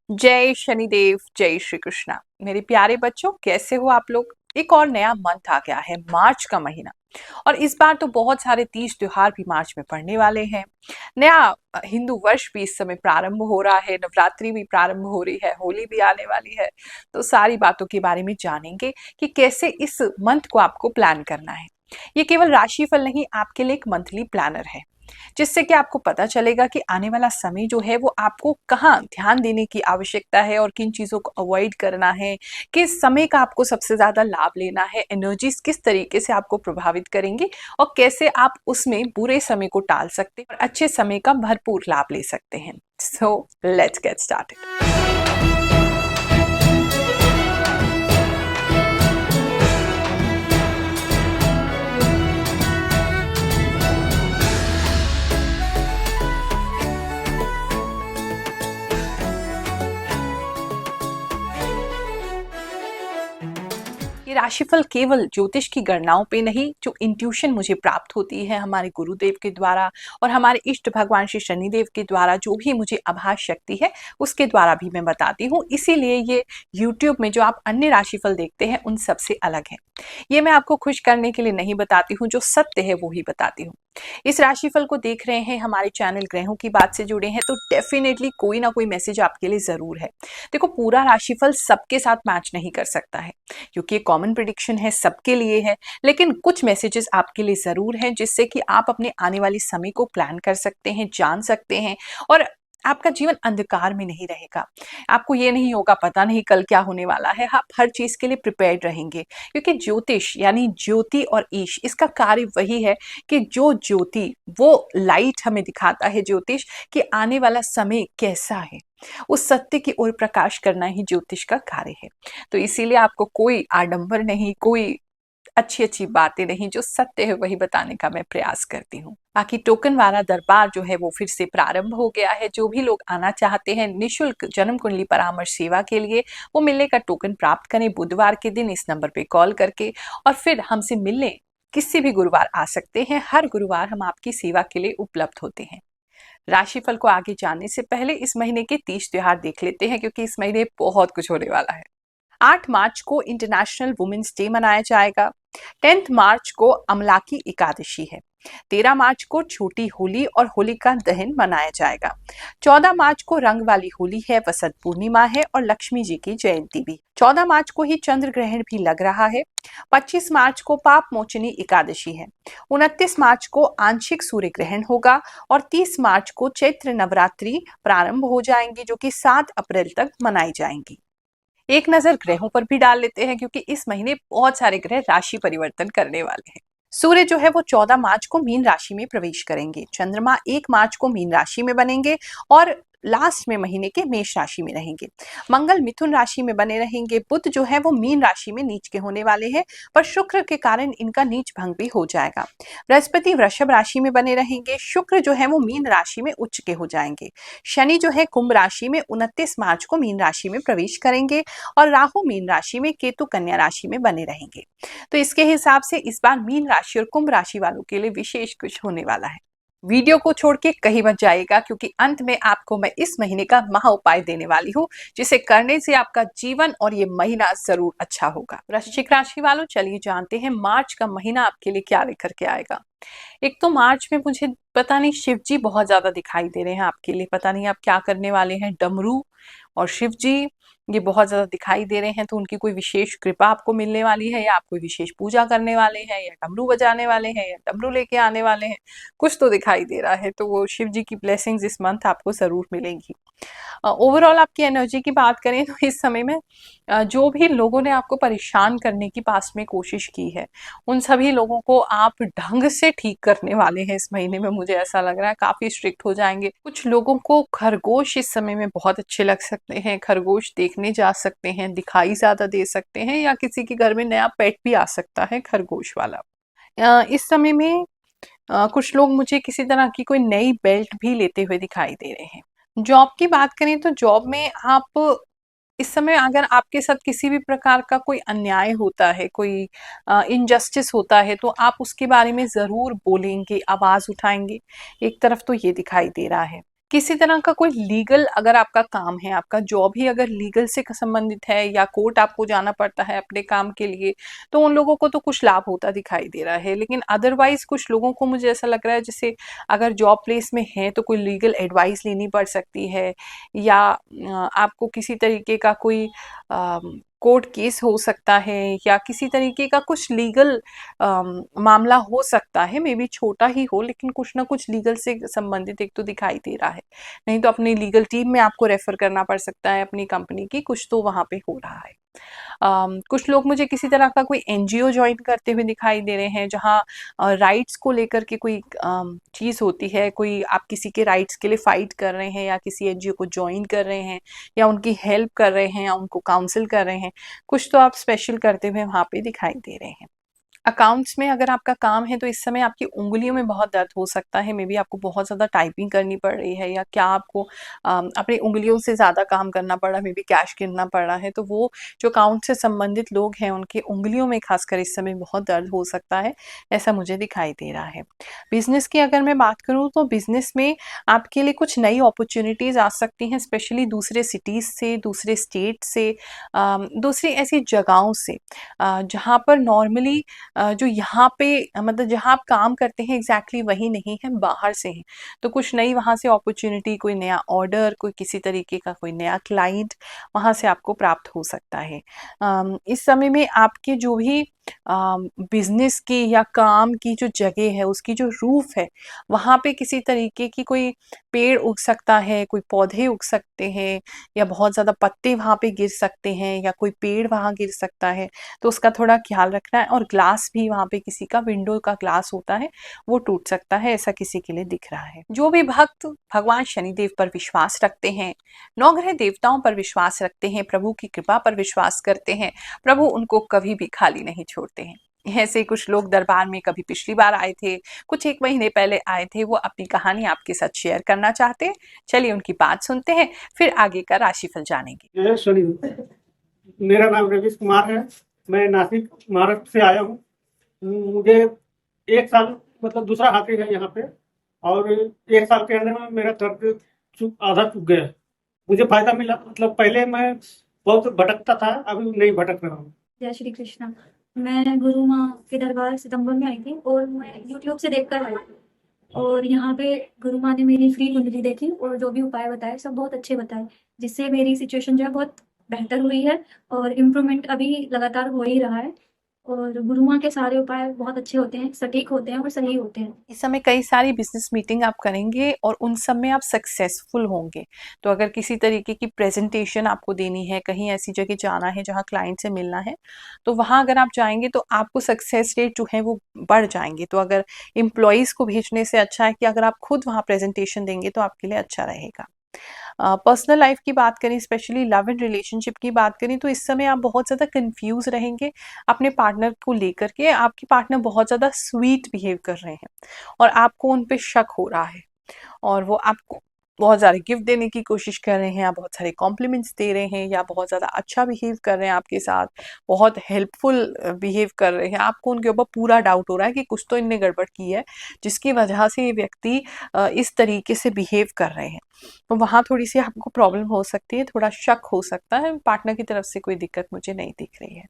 जय शनिदेव, जय श्री कृष्णा। मेरे प्यारे बच्चों, कैसे हो आप लोग। एक और नया मंथ आ गया है, मार्च का महीना। और इस बार तो बहुत सारे तीज त्योहार भी मार्च में पड़ने वाले हैं। नया हिंदू वर्ष भी इस समय प्रारंभ हो रहा है, नवरात्रि भी प्रारंभ हो रही है, होली भी आने वाली है। तो सारी बातों के बारे में जानेंगे कि कैसे इस मंथ को आपको प्लान करना है। ये केवल राशिफल नहीं, आपके लिए एक मंथली प्लानर है, जिससे कि आपको पता चलेगा कि आने वाला समय जो है वो आपको कहाँ ध्यान देने की आवश्यकता है और किन चीज़ों को अवॉइड करना है, किस समय का आपको सबसे ज़्यादा लाभ लेना है, एनर्जीज किस तरीके से आपको प्रभावित करेंगी और कैसे आप उसमें बुरे समय को टाल सकते हैं और अच्छे समय का भरपूर लाभ ले सकते हैं। So let's get started. ये राशिफल केवल ज्योतिष की गणनाओं पे नहीं, जो इंट्यूशन मुझे प्राप्त होती है हमारे गुरुदेव के द्वारा और हमारे इष्ट भगवान श्री शनिदेव के द्वारा, जो भी मुझे आभास शक्ति है उसके द्वारा भी मैं बताती हूँ। इसीलिए ये यूट्यूब में जो आप अन्य राशिफल देखते हैं उन सबसे अलग है। ये मैं आपको खुश करने के लिए नहीं बताती हूँ, जो सत्य है वो ही बताती हूँ। इस राशिफल को देख रहे हैं, हमारे चैनल ग्रहों की बात से जुड़े हैं, तो डेफिनेटली कोई ना कोई मैसेज आपके लिए जरूर है। देखो, पूरा राशिफल सबके साथ मैच नहीं कर सकता है, क्योंकि ये कॉमन प्रिडिक्शन है, सबके लिए है। लेकिन कुछ मैसेजेस आपके लिए जरूर हैं, जिससे कि आप अपने आने वाले समय को प्लान कर सकते हैं, जान सकते हैं और आपका जीवन अंधकार में नहीं रहेगा। आपको ये नहीं होगा पता नहीं कल क्या होने वाला है। आप हर चीज के लिए प्रिपेयर्ड रहेंगे, क्योंकि ज्योतिष यानी ज्योति और ईश, इसका कार्य वही है कि जो ज्योति, वो लाइट हमें दिखाता है ज्योतिष, कि आने वाला समय कैसा है, उस सत्य की ओर प्रकाश करना ही ज्योतिष का कार्य है। तो इसीलिए आपको कोई आडंबर नहीं, कोई अच्छी अच्छी बातें नहीं, जो सत्य है वही बताने का मैं प्रयास करती हूँ। बाकी टोकन वाला दरबार जो है वो फिर से प्रारंभ हो गया है। जो भी लोग आना चाहते हैं निशुल्क जन्म कुंडली परामर्श सेवा के लिए, वो मिलने का टोकन प्राप्त करें बुधवार के दिन इस नंबर पे कॉल करके, और फिर हमसे मिलने किसी भी गुरुवार आ सकते हैं। हर गुरुवार हम आपकी सेवा के लिए उपलब्ध होते हैं। राशिफल को आगे जानने से पहले इस महीने के तीज त्योहार देख लेते हैं, क्योंकि इस महीने बहुत कुछ होने वाला है। 8 मार्च को इंटरनेशनल वुमेन्स डे मनाया जाएगा। 10 मार्च को अमलाकी एकादशी है। 13 मार्च को छोटी होली और होलिका दहन मनाया जाएगा। 14 मार्च को रंग वाली होली है, वसंत पूर्णिमा है और लक्ष्मी जी की जयंती भी। 14 मार्च को ही चंद्र ग्रहण भी लग रहा है। 25 मार्च को पाप मोचनी एकादशी है। 29 मार्च को आंशिक सूर्य ग्रहण होगा और 30 मार्च को चैत्र नवरात्रि प्रारंभ हो जाएंगी, जो कि 7 अप्रैल तक मनाई जाएंगी। एक नजर ग्रहों पर भी डाल लेते हैं, क्योंकि इस महीने बहुत सारे ग्रह राशि परिवर्तन करने वाले हैं। सूर्य जो है वो 14 मार्च को मीन राशि में प्रवेश करेंगे। चंद्रमा 1 मार्च को मीन राशि में बनेंगे और लास्ट में महीने के मेष राशि में रहेंगे। मंगल मिथुन राशि में बने रहेंगे। बुध जो है वो मीन राशि में नीच के होने वाले हैं, पर शुक्र के कारण इनका नीच भंग भी हो जाएगा। बृहस्पति वृषभ राशि में बने रहेंगे। शुक्र जो है वो मीन राशि में उच्च के हो जाएंगे। शनि जो है कुंभ राशि में 29 मार्च को मीन राशि में प्रवेश करेंगे और राहु मीन राशि में, केतु कन्या राशि में बने रहेंगे। तो इसके हिसाब से इस बार मीन राशि और कुंभ राशि वालों के लिए विशेष कुछ होने वाला है। वीडियो को छोड़ के कहीं मत जाइएगा, क्योंकि अंत में आपको मैं इस महीने का महा उपाय देने वाली हूँ, जिसे करने से आपका जीवन और ये महीना जरूर अच्छा होगा। वृश्चिक राशि वालों, चलिए जानते हैं मार्च का महीना आपके लिए क्या लेकर के आएगा। एक तो मार्च में मुझे पता नहीं शिव जी बहुत ज्यादा दिखाई दे रहे हैं आपके लिए। पता नहीं आप क्या करने वाले हैं। डमरू और शिव जी ये बहुत ज्यादा दिखाई दे रहे हैं, तो उनकी कोई विशेष कृपा आपको मिलने वाली है, या आप कोई विशेष पूजा करने वाले हैं, या डमरू बजाने वाले हैं, या डमरू लेके आने वाले हैं। कुछ तो दिखाई दे रहा है, तो वो शिव जी की ब्लेसिंग्स इस मंथ आपको जरूर मिलेंगी। ओवरऑल आपकी एनर्जी की बात करें तो इस समय में जो भी लोगों ने आपको परेशान करने की पास्ट में कोशिश की है, उन सभी लोगों को आप ढंग से ठीक करने वाले हैं इस महीने में। मुझे ऐसा लग रहा है काफी स्ट्रिक्ट हो जाएंगे। कुछ लोगों को खरगोश इस समय में बहुत अच्छे लग सकते हैं। खरगोश देखने जा सकते हैं, दिखाई ज्यादा दे सकते हैं, या किसी के घर में नया पेट भी आ सकता है खरगोश वाला। इस समय में कुछ लोग मुझे किसी तरह की कोई नई बेल्ट भी लेते हुए दिखाई दे रहे हैं। जॉब की बात करें तो जॉब में आप इस समय, अगर आपके साथ किसी भी प्रकार का कोई अन्याय होता है, कोई इनजस्टिस होता है, तो आप उसके बारे में जरूर बोलेंगे, आवाज उठाएंगे। एक तरफ तो ये दिखाई दे रहा है। किसी तरह का कोई लीगल अगर आपका काम है, आपका जॉब ही अगर लीगल से संबंधित है या कोर्ट आपको जाना पड़ता है अपने काम के लिए, तो उन लोगों को तो कुछ लाभ होता दिखाई दे रहा है। लेकिन अदरवाइज कुछ लोगों को मुझे ऐसा लग रहा है जैसे अगर जॉब प्लेस में है तो कोई लीगल एडवाइस लेनी पड़ सकती है, या आपको किसी तरीके का कोई कोर्ट केस हो सकता है, या किसी तरीके का कुछ लीगल मामला हो सकता है, मे बी छोटा ही हो लेकिन कुछ ना कुछ लीगल से संबंधित एक तो दिखाई दे रहा है। नहीं तो अपनी लीगल टीम में आपको रेफर करना पड़ सकता है अपनी कंपनी की, कुछ तो वहाँ पे हो रहा है। कुछ लोग मुझे किसी तरह का कोई एनजीओ ज्वाइन करते हुए दिखाई दे रहे हैं, जहाँ राइट्स को लेकर के कोई चीज़ होती है, कोई आप किसी के राइट्स के लिए फाइट कर रहे हैं, या किसी एनजीओ को ज्वाइन कर रहे हैं, या उनकी हेल्प कर रहे हैं, या उनको काउंसिल कर रहे हैं। कुछ तो आप स्पेशल करते हुए वहाँ पे दिखाई दे रहे हैं। अकाउंट्स में अगर आपका काम है तो इस समय आपकी उँगलियों में बहुत दर्द हो सकता है, मे बी आपको बहुत ज़्यादा टाइपिंग करनी पड़ रही है, या क्या आपको अपनी उँगलियों से ज़्यादा काम करना पड़ रहा है, मे बी कैश गिनना पड़ रहा है, तो वो जो अकाउंट से संबंधित लोग हैं उनकी उँगलियों में खासकर इस समय बहुत दर्द हो सकता है, ऐसा मुझे दिखाई दे रहा है। बिजनेस की अगर मैं बात करूँ तो बिजनेस में आपके लिए कुछ नई अपॉर्चुनिटीज़ आ सकती हैं, स्पेशली दूसरे सिटीज़ से, दूसरे स्टेट से, दूसरी ऐसी जगहों से जहाँ पर नॉर्मली जो यहाँ पे मतलब जहाँ आप काम करते हैं एग्जैक्टली वही नहीं है, बाहर से हैं। तो कुछ नई वहाँ से अपॉर्चुनिटी, कोई नया ऑर्डर, कोई किसी तरीके का कोई नया क्लाइंट वहाँ से आपको प्राप्त हो सकता है। इस समय में आपके जो भी बिजनेस की या काम की जो जगह है, उसकी जो रूफ है, वहाँ पे किसी तरीके की कोई पेड़ उग सकता है, कोई पौधे उग सकते हैं, या बहुत ज़्यादा पत्ते वहाँ पे गिर सकते हैं, या कोई पेड़ वहाँ गिर सकता है, तो उसका थोड़ा ख्याल रखना है। और ग्लास भी वहाँ पे किसी का विंडो का ग्लास होता है वो टूट सकता है, ऐसा किसी के लिए दिख रहा है। जो भी भक्त भगवान शनिदेव पर विश्वास रखते हैं, नवग्रह देवताओं पर विश्वास रखते हैं, प्रभु की कृपा पर विश्वास करते हैं, प्रभु उनको कभी भी खाली नहीं छोड़ते हैं। ऐसे कुछ लोग दरबार में कभी पिछली बार आए थे, कुछ 1 महीने पहले आए थे, वो अपनी कहानी आपके साथ शेयर करना चाहते हैं। चलिए उनकी बात सुनते हैं, फिर आगे का राशिफल जानेंगे। जय शनिदेव। मेरा नाम रवीश कुमार है। मैं नासिक महाराष्ट्र से आया हूँ। मुझे 1 साल मतलब दूसरा हाथी है यहाँ पे, और 1 साल के अंदर में मेरा कर्ज आधा चुक गया। मुझे फायदा मिला, मतलब पहले मैं बहुत भटकता था, अभी नहीं भटक रहा हूँ। जय श्री कृष्णा। मैं गुरु माँ के दरबार सितंबर में आई थी और मैं यूट्यूब से देखकर आई थी, और यहाँ पे गुरु माँ ने मेरी फ्री कुंडली देखी और जो भी उपाय बताए सब बहुत अच्छे बताए, जिससे मेरी सिचुएशन जो है बहुत बेहतर हुई है और इम्प्रूवमेंट अभी लगातार हो ही रहा है। और गुरु माँ के सारे उपाय बहुत अच्छे होते हैं, सटीक होते हैं और सही होते हैं। इस समय कई सारी बिजनेस मीटिंग आप करेंगे और उन सब में आप सक्सेसफुल होंगे। तो अगर किसी तरीके की प्रेजेंटेशन आपको देनी है, कहीं ऐसी जगह जाना है जहाँ क्लाइंट से मिलना है, तो वहाँ अगर आप जाएंगे तो आपको सक्सेस रेट जो है वो बढ़ जाएंगे। तो अगर एम्प्लॉयज़ को भेजने से अच्छा है कि अगर आप खुद वहाँ प्रेजेंटेशन देंगे तो आपके लिए अच्छा रहेगा। पर्सनल लाइफ की बात करें, स्पेशली लव एंड रिलेशनशिप की बात करें, तो इस समय आप बहुत ज़्यादा कंफ्यूज रहेंगे अपने पार्टनर को लेकर के। आपके पार्टनर बहुत ज़्यादा स्वीट बिहेव कर रहे हैं और आपको उन पे शक हो रहा है, और वो आपको बहुत ज़्यादा गिफ्ट देने की कोशिश कर रहे हैं, या बहुत सारे कॉम्प्लीमेंट्स दे रहे हैं, या बहुत ज़्यादा अच्छा बिहेव कर रहे हैं आपके साथ, बहुत हेल्पफुल बिहेव कर रहे हैं। आपको उनके ऊपर पूरा डाउट हो रहा है कि कुछ तो इनने गड़बड़ की है, जिसकी वजह से ये व्यक्ति इस तरीके से बिहेव कर रहे हैं। तो वहाँ थोड़ी सी आपको प्रॉब्लम हो सकती है, थोड़ा शक हो सकता है। पार्टनर की तरफ से कोई दिक्कत मुझे नहीं दिख रही है।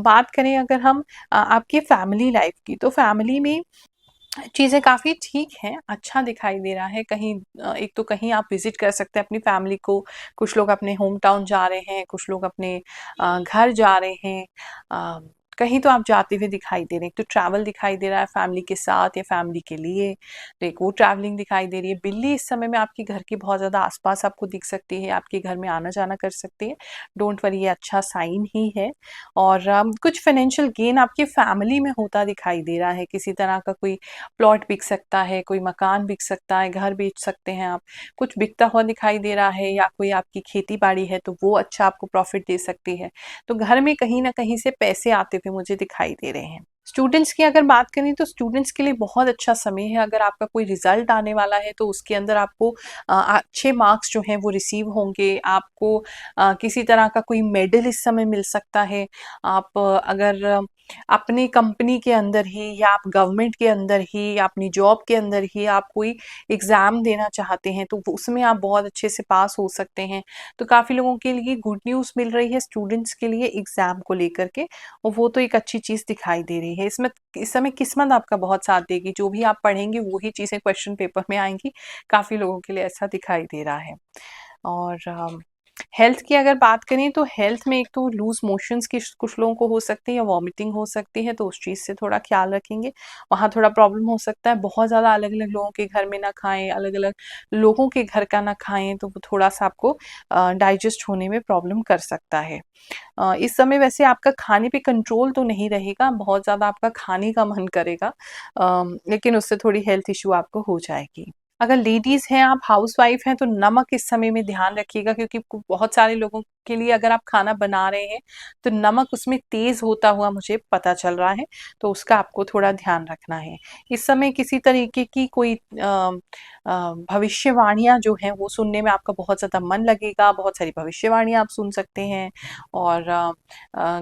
बात करें अगर हम आपकी फैमिली लाइफ की, तो फैमिली में चीज़ें काफ़ी ठीक हैं, अच्छा दिखाई दे रहा है। कहीं एक तो कहीं आप विज़िट कर सकते हैं अपनी फैमिली को, कुछ लोग अपने होम टाउन जा रहे हैं, कुछ लोग अपने घर जा रहे हैं, अ, कहीं तो आप जाते हुए दिखाई दे रहे हैं। एक तो ट्रैवल दिखाई दे रहा है फैमिली के साथ या फैमिली के लिए, तो एक वो ट्रैवलिंग दिखाई दे रही है। बिल्ली इस समय में आपके घर के बहुत ज़्यादा आस-पास आपको दिख सकती है, आपके घर में आना-जाना कर सकती है। डोंट वरी, ये अच्छा साइन ही है। और कुछ फाइनेंशियल गेन आपकी फैमिली में होता दिखाई दे रहा है। किसी तरह का कोई प्लॉट बिक सकता है, कोई मकान बिक सकता है, घर बेच सकते हैं आप, कुछ बिकता हुआ दिखाई दे रहा है, या कोई आपकी खेती-बाड़ी है तो वो अच्छा आपको प्रॉफ़िट दे सकती है। तो घर में कहीं न कहीं से पैसे आते हुए मुझे दिखाई दे रहे हैं। स्टूडेंट्स की अगर बात करें तो स्टूडेंट्स के लिए बहुत अच्छा समय है। अगर आपका कोई रिजल्ट आने वाला है तो उसके अंदर आपको अच्छे मार्क्स जो हैं वो रिसीव होंगे। आपको किसी तरह का कोई मेडल इस समय मिल सकता है। आप अगर अपनी कंपनी के अंदर ही या आप गवर्नमेंट के अंदर ही या अपनी जॉब के अंदर ही आप कोई एग्ज़ाम देना चाहते हैं तो उसमें आप बहुत अच्छे से पास हो सकते हैं। तो काफ़ी लोगों के लिए गुड न्यूज़ मिल रही है स्टूडेंट्स के लिए एग्ज़ाम को लेकर के, और वो तो एक अच्छी चीज़ दिखाई दे रही है। इसमें इस समय किस्मत आपका बहुत साथ देगी, जो भी आप पढ़ेंगे वही चीज़ें क्वेश्चन पेपर में आएँगी। काफ़ी लोगों के लिए ऐसा दिखाई दे रहा है। और हेल्थ की अगर बात करें तो हेल्थ में एक तो लूज़ मोशंस की कुछ लोगों को हो सकती है या वॉमिटिंग हो सकती है, तो उस चीज़ से थोड़ा ख़्याल रखेंगे। वहाँ थोड़ा प्रॉब्लम हो सकता है। बहुत ज़्यादा अलग-अलग लोगों के घर में ना खाएँ, अलग-अलग लोगों के घर का ना खाएँ, तो वो थोड़ा-सा आपको डाइजेस्ट होने में प्रॉब्लम कर सकता है। इस समय वैसे आपका खाने पे कंट्रोल तो नहीं रहेगा, बहुत ज़्यादा आपका खाने का मन करेगा, लेकिन उससे थोड़ी हेल्थ इश्यू आपको हो जाएगी। अगर लेडीज़ हैं, आप हाउसवाइफ़ हैं, तो नमक इस समय में ध्यान रखिएगा, क्योंकि बहुत सारे लोगों के लिए अगर आप खाना बना रहे हैं, तो नमक उसमें तेज़ होता हुआ मुझे पता चल रहा है, तो उसका आपको थोड़ा ध्यान रखना है। इस समय किसी तरीके की कोई भविष्यवाणियाँ जो हैं वो सुनने में आपका बहुत ज़्यादा मन लगेगा, बहुत सारी भविष्यवाणियाँ आप सुन सकते हैं और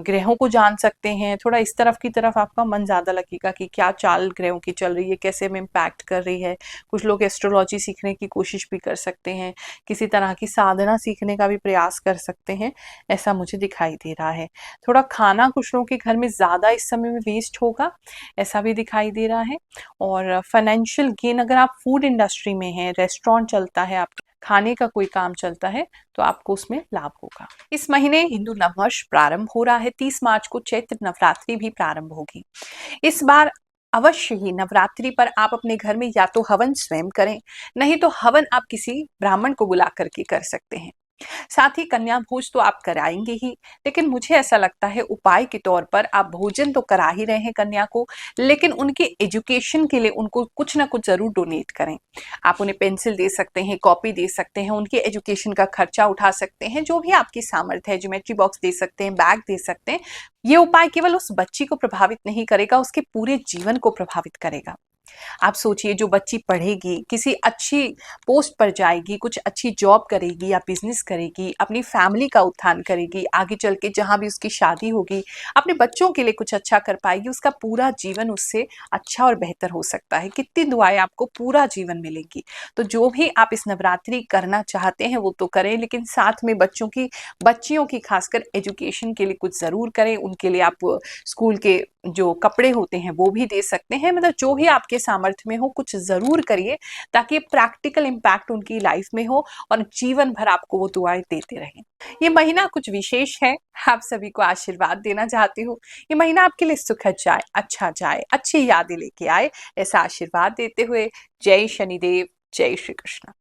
ग्रहों को जान सकते हैं। थोड़ा इस तरफ की तरफ आपका मन ज़्यादा लगेगा कि क्या चाल ग्रहों की चल रही है, कैसे हमें इम्पैक्ट कर रही है। कुछ लोग एस्ट्रोलॉजी सीखने की कोशिश भी कर सकते हैं, किसी तरह की साधना सीखने का भी प्रयास कर सकते हैं, ऐसा मुझे दिखाई दे रहा है। थोड़ा खाना कुछ लोगों के घर में ज़्यादा इस समय में वेस्ट होगा, ऐसा भी दिखाई दे रहा है। और फाइनेंशियल गेन, अगर आप फूड इंडस्ट्री में हैं, रेस्टोरेंट चलता है, आपका खाने का कोई काम चलता है, तो आपको उसमें लाभ होगा। इस महीने हिंदू नववर्ष प्रारंभ हो रहा है। 30 मार्च को चैत्र नवरात्रि भी प्रारंभ होगी। इस बार अवश्य ही नवरात्रि पर आप अपने घर में या तो हवन स्वयं करें, नहीं तो हवन आप किसी ब्राह्मण को बुला करके कर सकते हैं। साथ ही कन्या भोज तो आप कराएंगे ही, लेकिन मुझे ऐसा लगता है उपाय के तौर पर आप भोजन तो करा ही रहे हैं कन्या को, लेकिन उनके एजुकेशन के लिए उनको कुछ ना कुछ जरूर डोनेट करें। आप उन्हें पेंसिल दे सकते हैं, कॉपी दे सकते हैं, उनके एजुकेशन का खर्चा उठा सकते हैं, जो भी आपकी सामर्थ्य है। ज्योमेट्री बॉक्स दे सकते हैं, बैग दे सकते हैं। ये उपाय केवल उस बच्ची को प्रभावित नहीं करेगा, उसके पूरे जीवन को प्रभावित करेगा। आप सोचिए, जो बच्ची पढ़ेगी, किसी अच्छी पोस्ट पर जाएगी, कुछ अच्छी जॉब करेगी या बिजनेस करेगी, अपनी फैमिली का उत्थान करेगी, आगे चल के जहाँ भी उसकी शादी होगी, अपने बच्चों के लिए कुछ अच्छा कर पाएगी, उसका पूरा जीवन उससे अच्छा और बेहतर हो सकता है। कितनी दुआएं आपको पूरा जीवन मिलेंगी। तो जो भी आप इस नवरात्रि करना चाहते हैं वो तो करें, लेकिन साथ में बच्चियों की खासकर एजुकेशन के लिए कुछ ज़रूर करें। उनके लिए आप स्कूल के जो कपड़े होते हैं वो भी दे सकते हैं। मतलब जो भी आपके सामर्थ्य में हो कुछ ज़रूर करिए, ताकि प्रैक्टिकल इम्पैक्ट उनकी लाइफ में हो और जीवन भर आपको वो दुआएं देते रहें। ये महीना कुछ विशेष है, आप सभी को आशीर्वाद देना चाहती हूँ। ये महीना आपके लिए सुखद जाए, अच्छा जाए, अच्छी यादें लेके आए, ऐसा आशीर्वाद देते हुए जय शनिदेव, जय श्री कृष्ण।